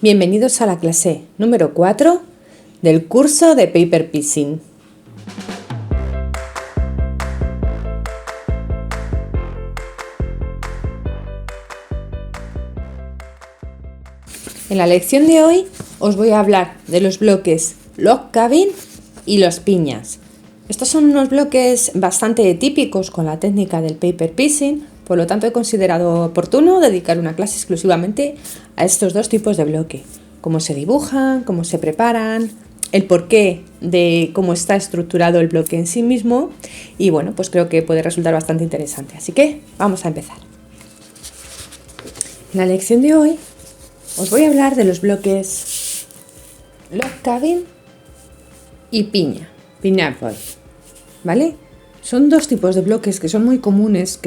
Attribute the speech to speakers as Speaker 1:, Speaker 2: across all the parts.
Speaker 1: Bienvenidos a la clase número 4 del curso de Paper Piecing. En la lección de hoy os voy a hablar de los bloques log cabin y los piñas. Estos son unos bloques bastante típicos con la técnica del Paper Piecing, por lo tanto he considerado oportuno dedicar una clase exclusivamente a estos dos tipos de bloque. Cómo se dibujan, cómo se preparan, el porqué de cómo está estructurado el bloque en sí mismo y bueno, pues creo que puede resultar bastante interesante. Así que vamos a empezar. En la lección de hoy os voy a hablar de los bloques log cabin y pineapple, ¿vale? Son dos tipos de bloques que son muy comunes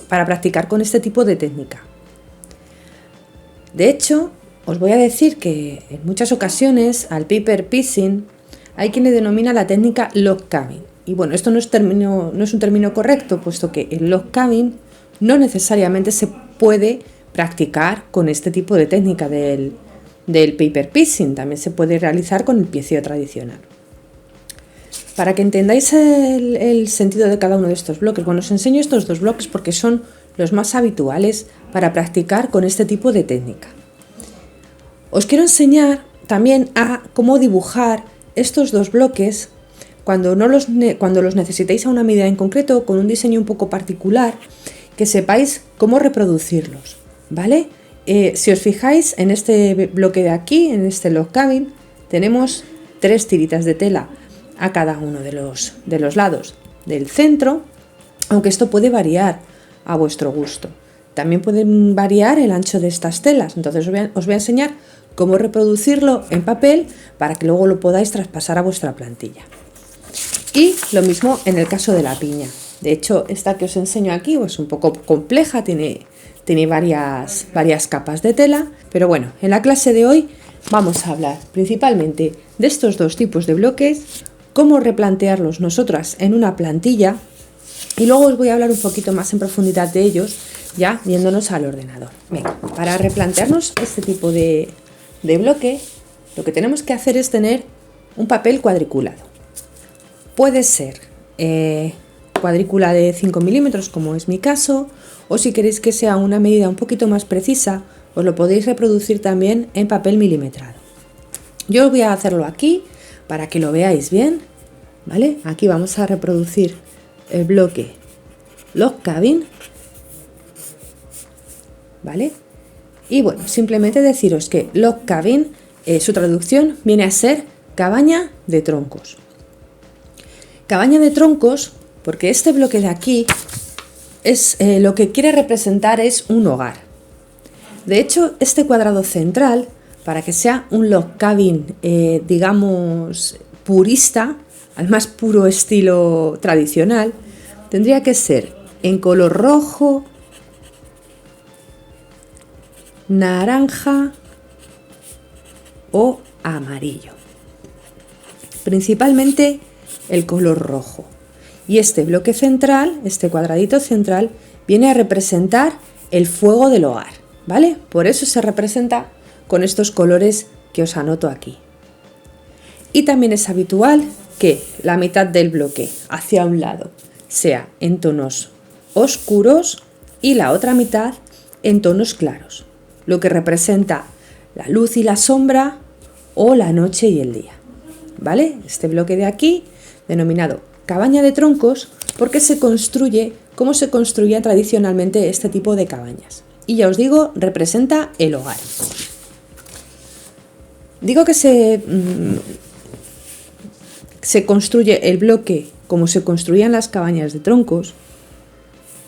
Speaker 1: para practicar con este tipo de técnica. De hecho, os voy a decir que en muchas ocasiones al Paper Piecing hay quien le denomina la técnica log cabin. Y bueno, esto no es un término correcto, puesto que el log cabin no necesariamente se puede practicar con este tipo de técnica del Paper Piecing. También se puede realizar con el pieceo tradicional. Para que entendáis el sentido de cada uno de estos bloques, bueno, os enseño estos dos bloques porque son los más habituales para practicar con este tipo de técnica. Os quiero enseñar también a cómo dibujar estos dos bloques cuando los necesitéis a una medida en concreto, con un diseño un poco particular, que sepáis cómo reproducirlos, ¿vale? Si os fijáis en este bloque de aquí, en este log cabin, tenemos 3 tiritas de tela a cada uno de los lados del centro, aunque esto puede variar a vuestro gusto. También pueden variar el ancho de estas telas, entonces os voy a enseñar cómo reproducirlo en papel para que luego lo podáis traspasar a vuestra plantilla. Y lo mismo en el caso de la piña. De hecho, esta que os enseño aquí es un poco compleja, tiene varias capas de tela, pero bueno, en la clase de hoy vamos a hablar principalmente de estos dos tipos de bloques, cómo replantearlos nosotras en una plantilla y luego os voy a hablar un poquito más en profundidad de ellos, ya viéndonos al ordenador. Venga, para replantearnos este tipo de bloque, lo que tenemos que hacer es tener un papel cuadriculado. Puede ser cuadrícula de 5 milímetros, como es mi caso, o si queréis que sea una medida un poquito más precisa, os lo podéis reproducir también en papel milimetrado. Yo voy a hacerlo aquí para que lo veáis bien, ¿vale? Aquí vamos a reproducir el bloque log cabin, ¿vale? Y bueno, simplemente deciros que log cabin, su traducción viene a ser cabaña de troncos. Cabaña de troncos, porque este bloque de aquí es lo que quiere representar es un hogar. De hecho, este cuadrado central, para que sea un log cabin, digamos, purista, al más puro estilo tradicional, tendría que ser en color rojo, naranja o amarillo. Principalmente el color rojo. Y este bloque central, este cuadradito central, viene a representar el fuego del hogar, ¿vale? Por eso se representa con estos colores que os anoto aquí. Y también es habitual que la mitad del bloque hacia un lado sea en tonos oscuros y la otra mitad en tonos claros, lo que representa la luz y la sombra o la noche y el día, ¿vale? Este bloque de aquí, denominado cabaña de troncos, porque se construye como se construía tradicionalmente este tipo de cabañas. Y ya os digo, representa el hogar. Digo que se construye el bloque como se construían las cabañas de troncos,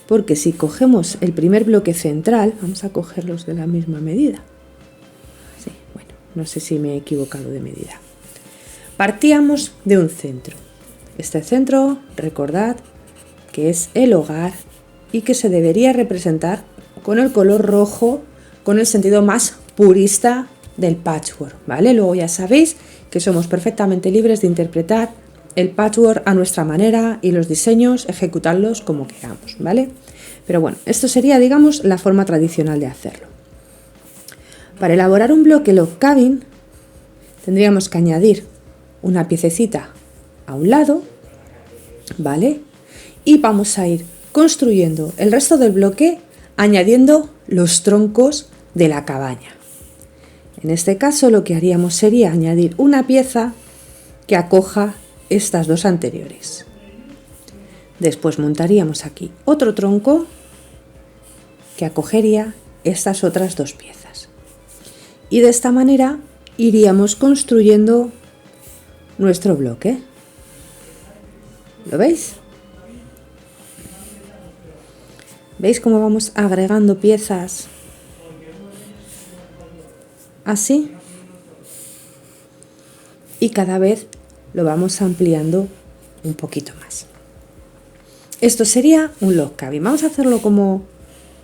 Speaker 1: porque si cogemos el primer bloque central, vamos a cogerlos de la misma medida. Sí, bueno, no sé si me he equivocado de medida. Partíamos de un centro. Este centro, recordad que es el hogar y que se debería representar con el color rojo, con el sentido más purista del patchwork, ¿vale? Luego ya sabéis que somos perfectamente libres de interpretar el patchwork a nuestra manera y los diseños ejecutarlos como queramos, ¿vale? Pero bueno, esto sería, digamos, la forma tradicional de hacerlo. Para elaborar un bloque log cabin tendríamos que añadir una piececita a un lado, ¿vale? Y vamos a ir construyendo el resto del bloque añadiendo los troncos de la cabaña. En este caso lo que haríamos sería añadir una pieza que acoja estas dos anteriores. Después montaríamos aquí otro tronco que acogería estas otras dos piezas. Y de esta manera iríamos construyendo nuestro bloque. ¿Lo veis? ¿Veis cómo vamos agregando piezas? Así. Y cada vez lo vamos ampliando un poquito más. Esto sería un log cabin. Vamos a hacerlo como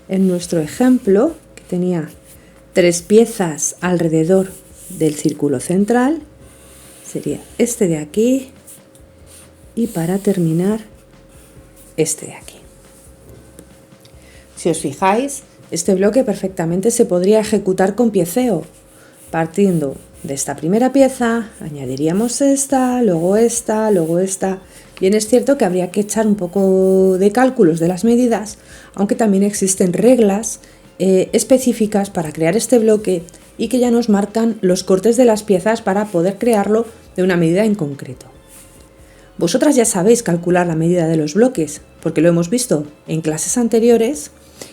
Speaker 1: en nuestro ejemplo, que tenía 3 piezas alrededor del círculo central. Sería este de aquí y para terminar este de aquí. Si os fijáis, este bloque perfectamente se podría ejecutar con pieceo. Partiendo de esta primera pieza, añadiríamos esta, luego esta, luego esta. Bien, es cierto que habría que echar un poco de cálculos de las medidas, aunque también existen reglas específicas para crear este bloque y que ya nos marcan los cortes de las piezas para poder crearlo de una medida en concreto. Vosotras ya sabéis calcular la medida de los bloques, porque lo hemos visto en clases anteriores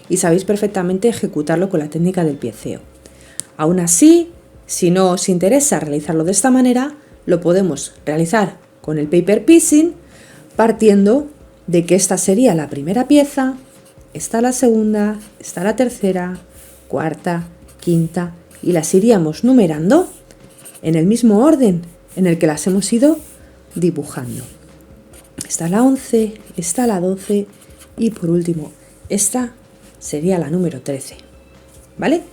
Speaker 1: y sabéis perfectamente ejecutarlo con la técnica del pieceo. Aún así, si no os interesa realizarlo de esta manera, lo podemos realizar con el paper piecing, partiendo de que esta sería la primera pieza, esta la segunda, esta la tercera, cuarta, quinta, y las iríamos numerando en el mismo orden en el que las hemos ido dibujando. Esta la 11, esta la 12 y por último esta sería la número 13, ¿vale?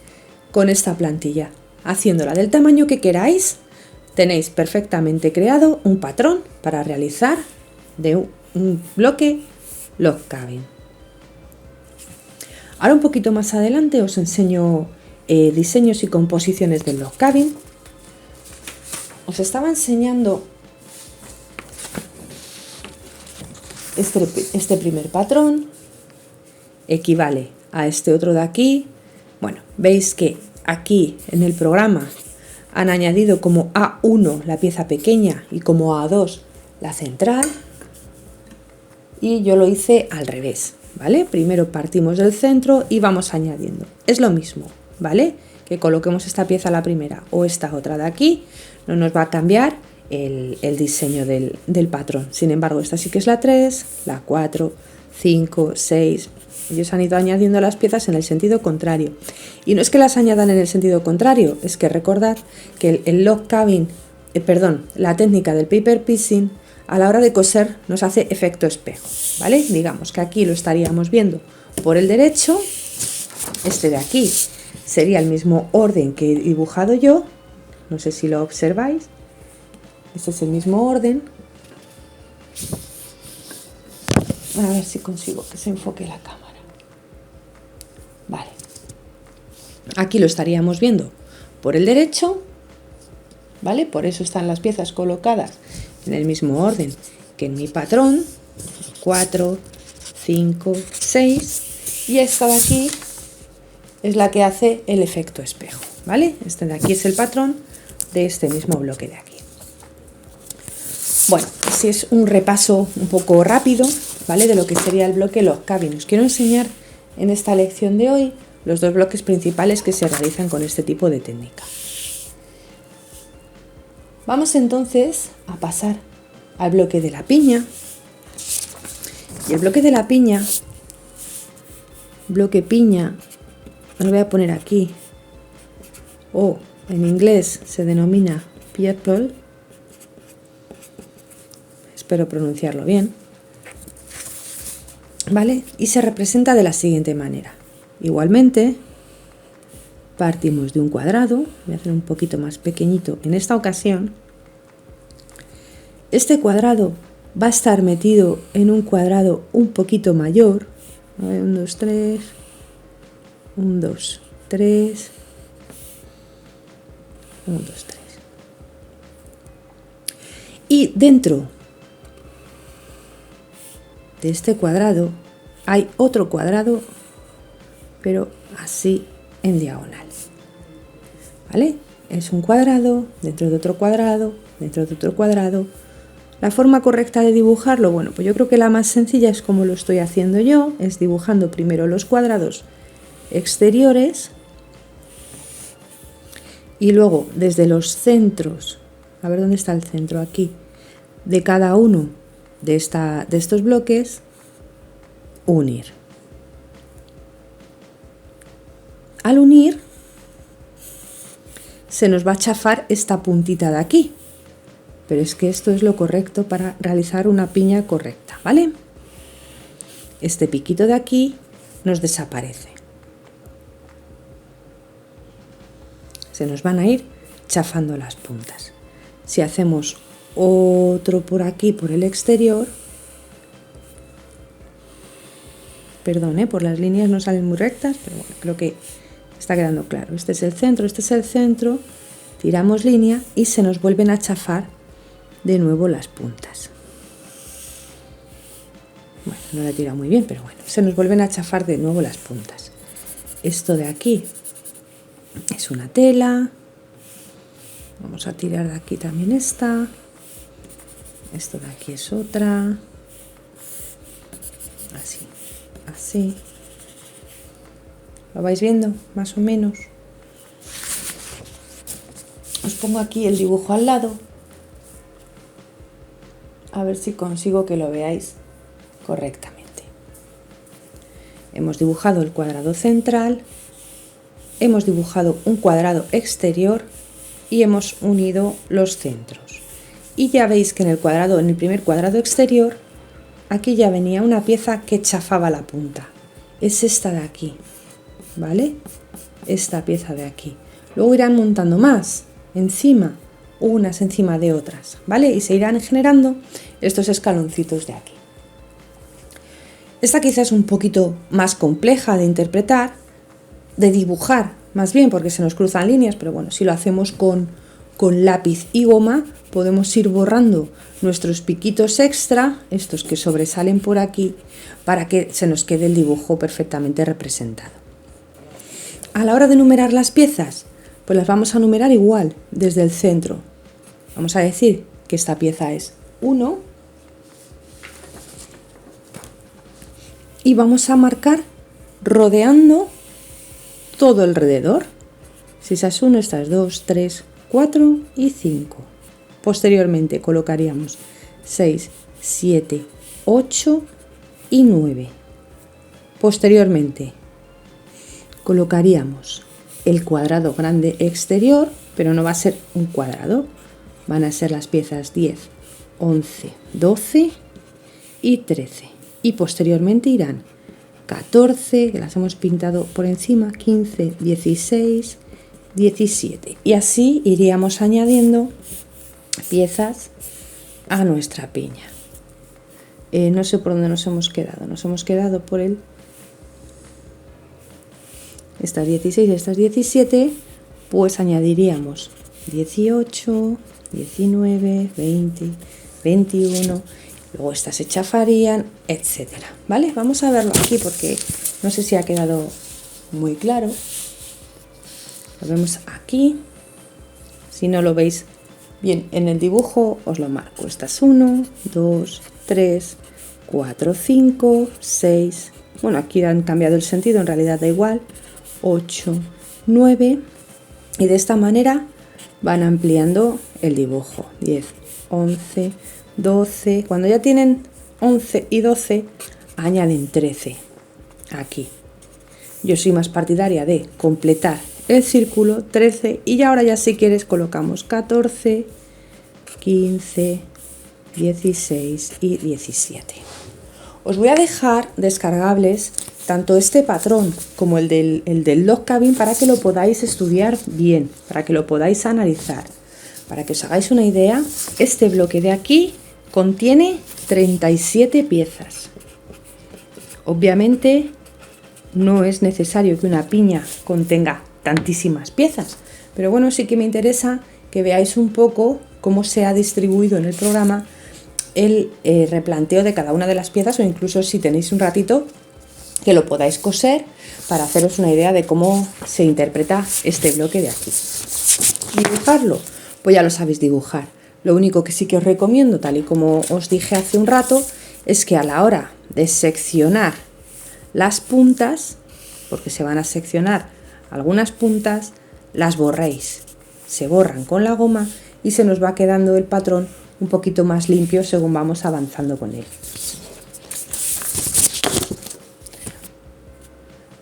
Speaker 1: Con esta plantilla, haciéndola del tamaño que queráis, tenéis perfectamente creado un patrón para realizar de un bloque log cabin. Ahora un poquito más adelante os enseño diseños y composiciones del log cabin. Os estaba enseñando este primer patrón, equivale a este otro de aquí. Bueno, veis que aquí en el programa han añadido como A1 la pieza pequeña y como A2 la central, y yo lo hice al revés, ¿vale? Primero partimos del centro y vamos añadiendo. Es lo mismo, ¿vale? Que coloquemos esta pieza a la primera o esta otra de aquí, no nos va a cambiar el diseño del patrón. Sin embargo, esta sí que es la 3, la 4, 5, 6... Ellos han ido añadiendo las piezas en el sentido contrario. Y no es que las añadan en el sentido contrario, es que recordad que el log cabin, la técnica del paper piecing, a la hora de coser nos hace efecto espejo, ¿vale? Digamos que aquí lo estaríamos viendo por el derecho, este de aquí sería el mismo orden que he dibujado yo, no sé si lo observáis, este es el mismo orden. A ver si consigo que se enfoque la cámara. Vale. Aquí lo estaríamos viendo por el derecho, ¿vale? Por eso están las piezas colocadas en el mismo orden que en mi patrón. 4, 5, 6. Y esta de aquí es la que hace el efecto espejo, ¿vale? Este de aquí es el patrón de este mismo bloque de aquí. Bueno, así es un repaso un poco rápido, ¿vale? De lo que sería el bloque log cabin. Os quiero enseñar en esta lección de hoy los dos bloques principales que se realizan con este tipo de técnica. Vamos entonces a pasar al bloque de la piña. Y el bloque de la piña, bloque piña, lo voy a poner aquí, o en inglés se denomina purple, espero pronunciarlo bien, ¿vale? Y se representa de la siguiente manera. Igualmente, partimos de un cuadrado, voy a hacer un poquito más pequeñito en esta ocasión. Este cuadrado va a estar metido en un cuadrado un poquito mayor. 1, 2, 3, 1, 2, 3, 1, 2, 3. Y dentro de este cuadrado hay otro cuadrado, pero así en diagonal. ¿Vale? Es un cuadrado, dentro de otro cuadrado, dentro de otro cuadrado. La forma correcta de dibujarlo, bueno, pues yo creo que la más sencilla es como lo estoy haciendo yo, es dibujando primero los cuadrados exteriores y luego desde los centros, a ver dónde está el centro, aquí, de cada uno de estos bloques, unir. Al unir, se nos va a chafar esta puntita de aquí, pero es que esto es lo correcto para realizar una piña correcta, ¿vale? Este piquito de aquí nos desaparece. Se nos van a ir chafando las puntas. Si hacemos otro por aquí, por el exterior, perdón, por las líneas no salen muy rectas, pero bueno, creo que está quedando claro. Este es el centro, tiramos línea y se nos vuelven a chafar de nuevo las puntas. Bueno, no la he tirado muy bien, pero bueno, se nos vuelven a chafar de nuevo las puntas. Esto de aquí es una tela. Vamos a tirar de aquí también esta. Esto de aquí es otra. Así, así. ¿Lo vais viendo? Más o menos. Os pongo aquí el dibujo al lado. A ver si consigo que lo veáis correctamente. Hemos dibujado el cuadrado central, hemos dibujado un cuadrado exterior y hemos unido los centros. Y ya veis que en el primer cuadrado exterior, aquí ya venía una pieza que chafaba la punta. Es esta de aquí, ¿vale? Esta pieza de aquí. Luego irán montando más encima, unas encima de otras, ¿vale? Y se irán generando estos escaloncitos de aquí. Esta quizás es un poquito más compleja de interpretar, de dibujar, más bien porque se nos cruzan líneas, pero bueno, si lo hacemos con lápiz y goma, podemos ir borrando nuestros piquitos extra, estos que sobresalen por aquí, para que se nos quede el dibujo perfectamente representado. A la hora de numerar las piezas, pues las vamos a numerar igual, desde el centro. Vamos a decir que esta pieza es 1 y vamos a marcar rodeando todo alrededor. Si esa es 1, esta es 2, 3, 4 y 5. Posteriormente colocaríamos 6, 7, 8 y 9. Posteriormente colocaríamos el cuadrado grande exterior, pero no va a ser un cuadrado, van a ser las piezas 10, 11, 12 y 13. Y posteriormente irán 14, que las hemos pintado por encima, 15, 16, 17. Y así iríamos añadiendo piezas a nuestra piña. No sé por dónde nos hemos quedado por el... Estas 16, estas 17, pues añadiríamos 18, 19, 20, 21, luego estas se chafarían, etcétera, ¿vale? Vamos a verlo aquí porque no sé si ha quedado muy claro. Lo vemos aquí. Si no lo veis bien en el dibujo, os lo marco. Esta es 1, 2, 3, 4, 5, 6. Bueno, aquí han cambiado el sentido, en realidad da igual. 8, 9. Y de esta manera van ampliando el dibujo. 10, 11, 12. Cuando ya tienen 11 y 12, añaden 13 aquí. Yo soy más partidaria de completar el círculo, 13, y ahora ya si quieres colocamos 14, 15, 16 y 17. Os voy a dejar descargables tanto este patrón como el del log cabin para que lo podáis estudiar bien, para que lo podáis analizar. Para que os hagáis una idea, este bloque de aquí contiene 37 piezas. Obviamente no es necesario que una piña contenga tantísimas piezas, Pero bueno, sí que me interesa que veáis un poco cómo se ha distribuido en el programa el replanteo de cada una de las piezas, o incluso si tenéis un ratito que lo podáis coser para haceros una idea de cómo se interpreta este bloque de aquí. ¿Dibujarlo? Pues ya lo sabéis dibujar. Lo único que sí que os recomiendo, tal y como os dije hace un rato, es que a la hora de seccionar las puntas, porque se van a seccionar algunas puntas, las borréis. Se borran con la goma y se nos va quedando el patrón un poquito más limpio según vamos avanzando con él.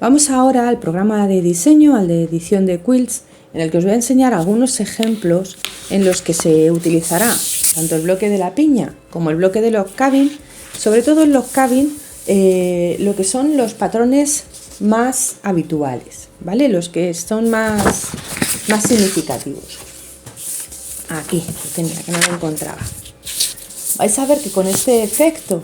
Speaker 1: Vamos ahora al programa de diseño, al de edición de quilts, en el que os voy a enseñar algunos ejemplos en los que se utilizará tanto el bloque de la piña como el bloque de log cabin, sobre todo en log cabin, lo que son los patrones más habituales, ¿vale? Los que son más significativos. Aquí lo tenía, que no lo encontraba. Vais a ver que con este efecto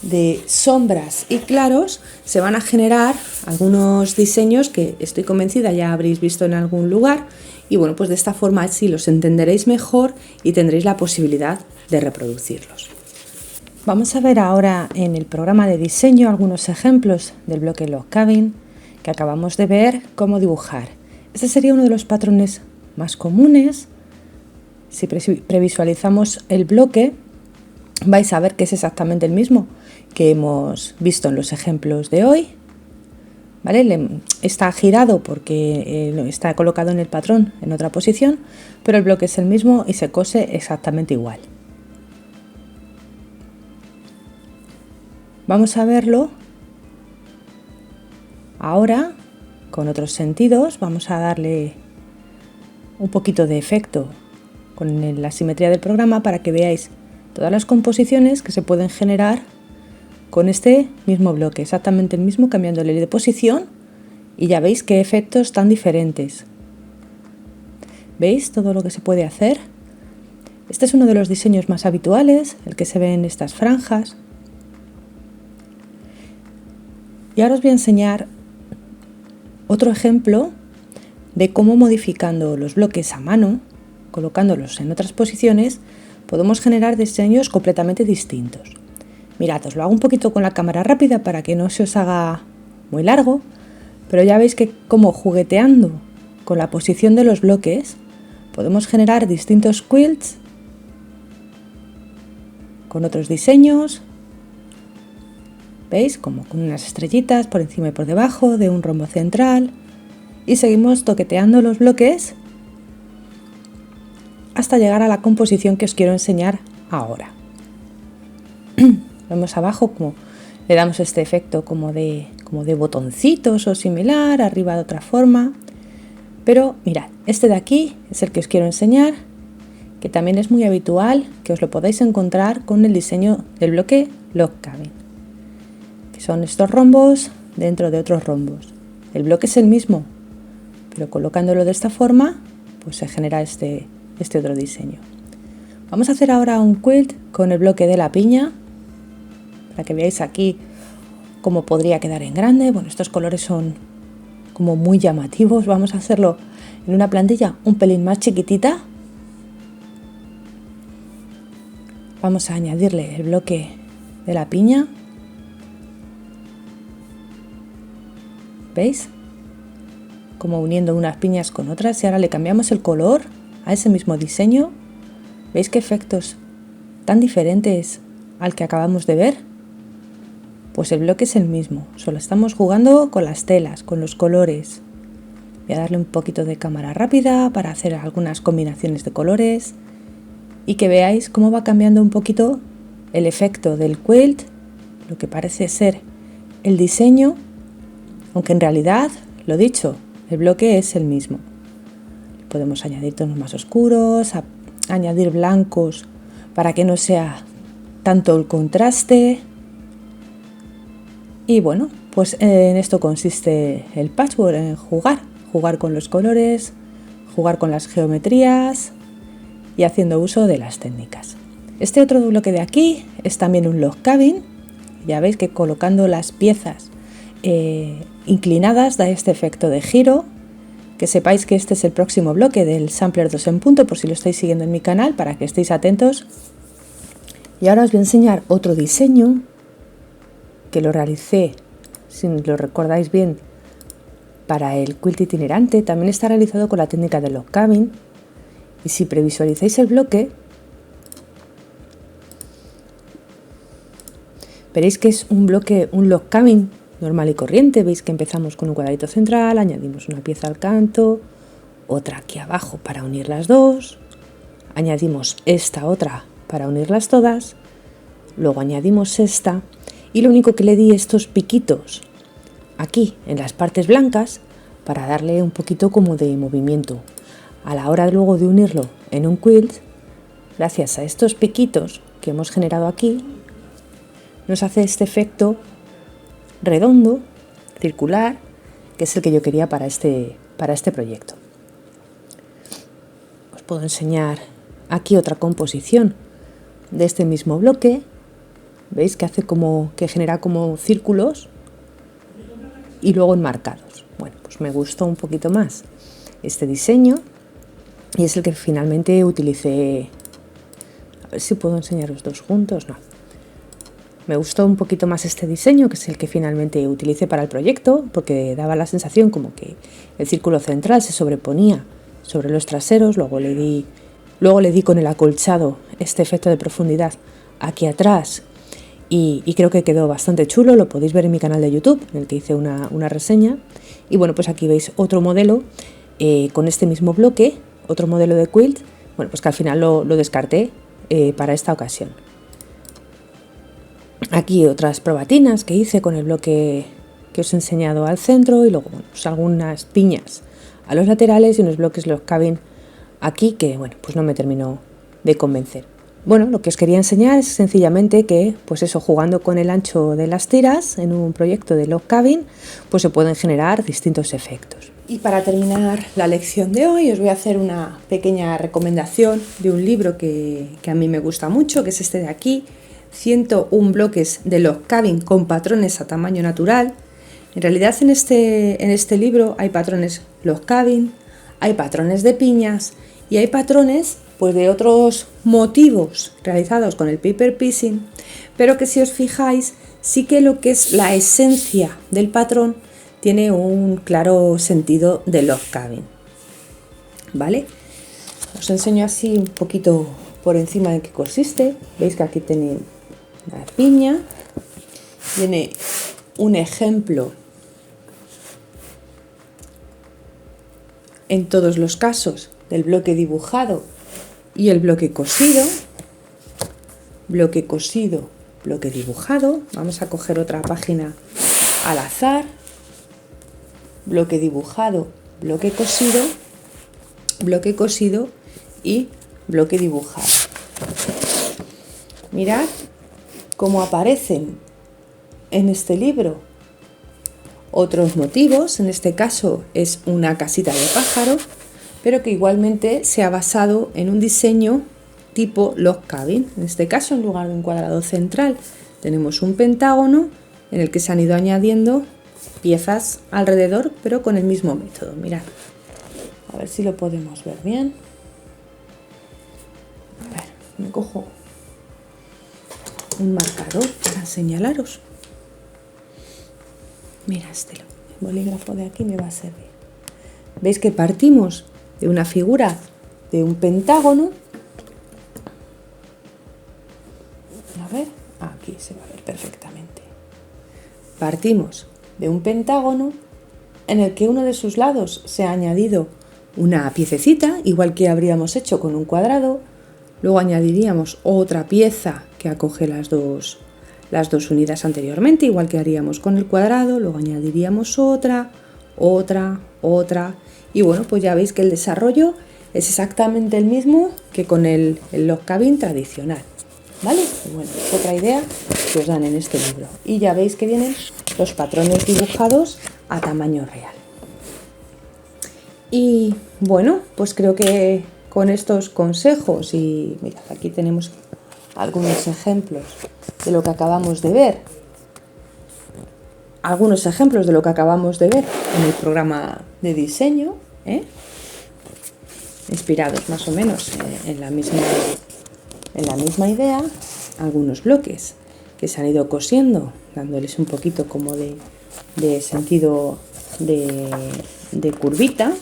Speaker 1: de sombras y claros se van a generar algunos diseños que estoy convencida ya habréis visto en algún lugar, y bueno, pues de esta forma así los entenderéis mejor y tendréis la posibilidad de reproducirlos. Vamos a ver ahora en el programa de diseño algunos ejemplos del bloque log cabin que acabamos de ver cómo dibujar. Este sería uno de los patrones más comunes. Si previsualizamos el bloque, vais a ver que es exactamente el mismo que hemos visto en los ejemplos de hoy, ¿vale? Está girado porque está colocado en el patrón en otra posición, pero el bloque es el mismo y se cose exactamente igual. Vamos a verlo ahora con otros sentidos. Vamos a darle un poquito de efecto con la simetría del programa para que veáis todas las composiciones que se pueden generar con este mismo bloque, exactamente el mismo, cambiándole de posición, y ya veis qué efectos tan diferentes. ¿Veis todo lo que se puede hacer? Este es uno de los diseños más habituales, el que se ve en estas franjas. Y ahora os voy a enseñar otro ejemplo de cómo, modificando los bloques a mano, colocándolos en otras posiciones, podemos generar diseños completamente distintos. Mirad, os lo hago un poquito con la cámara rápida para que no se os haga muy largo, pero ya veis que como jugueteando con la posición de los bloques podemos generar distintos quilts con otros diseños. ¿Veis? Como con unas estrellitas por encima y por debajo de un rombo central, y seguimos toqueteando los bloques hasta llegar a la composición que os quiero enseñar ahora. Vemos abajo como le damos este efecto como de botoncitos o similar, arriba de otra forma. Pero mirad, este de aquí es el que os quiero enseñar, que también es muy habitual que os lo podáis encontrar con el diseño del bloque log cabin, que son estos rombos dentro de otros rombos. El bloque es el mismo, pero colocándolo de esta forma, pues se genera este otro diseño. Vamos a hacer ahora un quilt con el bloque de la piña, para que veáis aquí cómo podría quedar en grande. Bueno, estos colores son como muy llamativos. Vamos a hacerlo en una plantilla un pelín más chiquitita. Vamos a añadirle el bloque de la piña. ¿Veis? Como uniendo unas piñas con otras, y ahora le cambiamos el color a ese mismo diseño. ¿Veis qué efectos tan diferentes al que acabamos de ver? Pues el bloque es el mismo, solo estamos jugando con las telas, con los colores. Voy a darle un poquito de cámara rápida para hacer algunas combinaciones de colores y que veáis cómo va cambiando un poquito el efecto del quilt, lo que parece ser el diseño, aunque en realidad, lo dicho, el bloque es el mismo. Podemos añadir tonos más oscuros, añadir blancos para que no sea tanto el contraste. Y bueno, pues en esto consiste el patchwork, en jugar con los colores, jugar con las geometrías y haciendo uso de las técnicas. Este otro bloque de aquí es también un log cabin. Ya veis que colocando las piezas inclinadas da este efecto de giro, que sepáis que este es el próximo bloque del Sampler 2 en punto, por si lo estáis siguiendo en mi canal, para que estéis atentos. Y ahora os voy a enseñar otro diseño que lo realicé, si lo recordáis bien, para el quilt itinerante. También está realizado con la técnica de log cabin. Y si previsualizáis el bloque, veréis que es un bloque, un log cabin normal y corriente. Veis que empezamos con un cuadradito central, añadimos una pieza al canto, otra aquí abajo para unir las dos, añadimos esta otra para unirlas todas, luego añadimos esta y lo único que le di estos piquitos aquí en las partes blancas para darle un poquito como de movimiento. A la hora luego de unirlo en un quilt, gracias a estos piquitos que hemos generado aquí, nos hace este efecto redondo, circular, que es el que yo quería para este proyecto. Os puedo enseñar aquí otra composición de este mismo bloque. Veis que hace como que genera como círculos y luego enmarcados. Bueno, pues me gustó un poquito más este diseño y es el que finalmente utilicé. A ver si puedo enseñar los dos juntos. No. Me gustó un poquito más este diseño, que es el que finalmente utilicé para el proyecto, porque daba la sensación como que el círculo central se sobreponía sobre los traseros. Luego le di con el acolchado este efecto de profundidad aquí atrás y creo que quedó bastante chulo. Lo podéis ver en mi canal de YouTube, en el que hice una reseña. Y bueno, pues aquí veis otro modelo con este mismo bloque, otro modelo de quilt, bueno, pues que al final lo descarté para esta ocasión. Aquí otras probatinas que hice con el bloque que os he enseñado al centro y luego bueno, pues algunas piñas a los laterales y unos bloques log cabin aquí que bueno, pues no me terminó de convencer. Bueno, lo que os quería enseñar es sencillamente que, pues eso, jugando con el ancho de las tiras en un proyecto de log cabin, pues se pueden generar distintos efectos. Y para terminar la lección de hoy os voy a hacer una pequeña recomendación de un libro que a mí me gusta mucho, que es este de aquí, 101 bloques de log cabin con patrones a tamaño natural. En realidad en este libro hay patrones log cabin, hay patrones de piñas y hay patrones pues de otros motivos realizados con el paper piecing, pero que si os fijáis sí que lo que es la esencia del patrón tiene un claro sentido de log cabin, ¿vale? Os enseño así un poquito por encima de qué consiste. Veis que aquí tiene una piña, tiene un ejemplo en todos los casos del bloque dibujado y el bloque cosido, bloque cosido, bloque dibujado. Vamos a coger otra página al azar, bloque dibujado, bloque cosido y bloque dibujado. Mirad cómo aparecen en este libro otros motivos. En este caso es una casita de pájaro, pero que igualmente se ha basado en un diseño tipo log cabin. En este caso, en lugar de un cuadrado central, tenemos un pentágono en el que se han ido añadiendo piezas alrededor, pero con el mismo método. Mirad, a ver si lo podemos ver bien. A ver, me cojo un marcador para señalaros. Mira, el bolígrafo de aquí me va a servir. Veis que partimos de una figura de un pentágono. A ver, aquí se va a ver perfectamente. Partimos de un pentágono en el que uno de sus lados se ha añadido una piececita, igual que habríamos hecho con un cuadrado. Luego añadiríamos otra pieza que acoge las dos unidas anteriormente, igual que haríamos con el cuadrado. Luego añadiríamos otra. Y bueno, pues ya veis que el desarrollo es exactamente el mismo que con el log cabin tradicional, ¿vale? Y bueno, es otra idea que os dan en este libro. Y ya veis que vienen los patrones dibujados a tamaño real. Y bueno, pues creo que con estos consejos, y mirad, aquí tenemos algunos ejemplos de lo que acabamos de ver. Algunos ejemplos de lo que acabamos de ver en el programa de diseño, ¿eh? Inspirados más o menos en la misma idea, algunos bloques que se han ido cosiendo, dándoles un poquito como de sentido de curvita.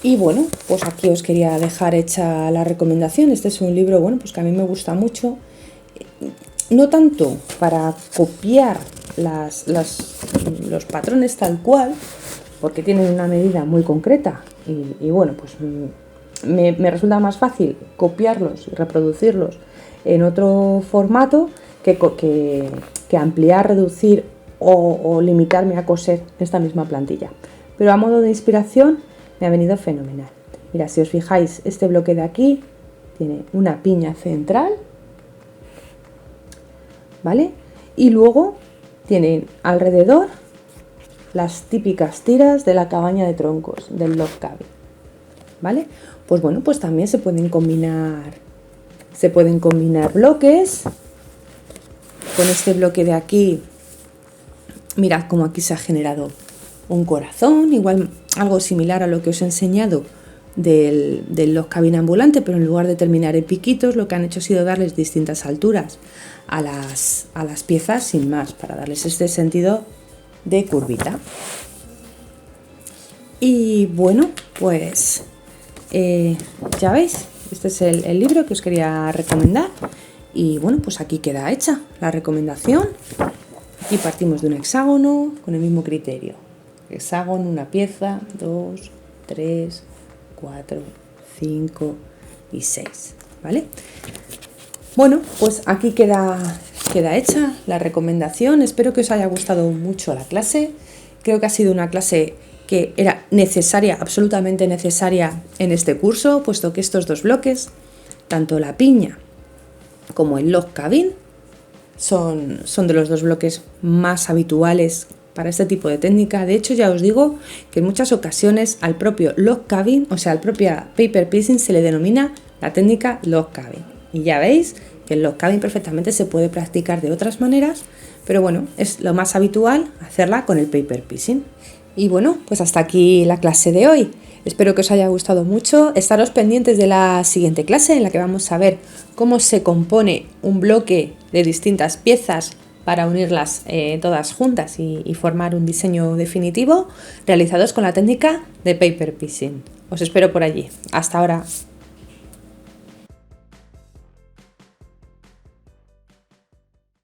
Speaker 1: Y bueno, pues aquí os quería dejar hecha la recomendación. Este es un libro, bueno, pues que a mí me gusta mucho. No tanto para copiar los patrones tal cual, porque tienen una medida muy concreta y bueno, pues me resulta más fácil copiarlos y reproducirlos en otro formato que ampliar, reducir o limitarme a coser esta misma plantilla. Pero a modo de inspiración me ha venido fenomenal. Mira, si os fijáis, este bloque de aquí tiene una piña central, ¿vale? Y luego tienen alrededor las típicas tiras de la cabaña de troncos, del log cabin, ¿vale? Pues bueno, pues también se pueden combinar bloques. Con este bloque de aquí, mirad cómo aquí se ha generado un corazón, igual algo similar a lo que os he enseñado del log cabin ambulante, pero en lugar de terminar en piquitos, lo que han hecho ha sido darles distintas alturas a las piezas sin más, para darles este sentido de curvita. Y bueno, pues ya veis, este es el libro que os quería recomendar. Y bueno, pues aquí queda hecha la recomendación. Aquí partimos de un hexágono con el mismo criterio. Hexágono, una pieza, 2, 3, 4, 5 y 6, ¿vale? Bueno, pues aquí queda hecha la recomendación. Espero que os haya gustado mucho la clase. Creo que ha sido una clase que era necesaria, absolutamente necesaria en este curso, puesto que estos dos bloques, tanto la piña como el log cabin, son de los dos bloques más habituales para este tipo de técnica. De hecho, ya os digo que en muchas ocasiones al propio log cabin, o sea, al propio paper piecing, se le denomina la técnica log cabin. Y ya veis que el log cabin perfectamente se puede practicar de otras maneras, pero bueno, es lo más habitual hacerla con el paper piecing. Y bueno, pues hasta aquí la clase de hoy. Espero que os haya gustado mucho. Estaros pendientes de la siguiente clase en la que vamos a ver cómo se compone un bloque de distintas piezas para unirlas todas juntas y formar un diseño definitivo realizados con la técnica de paper piecing. Os espero por allí. Hasta ahora.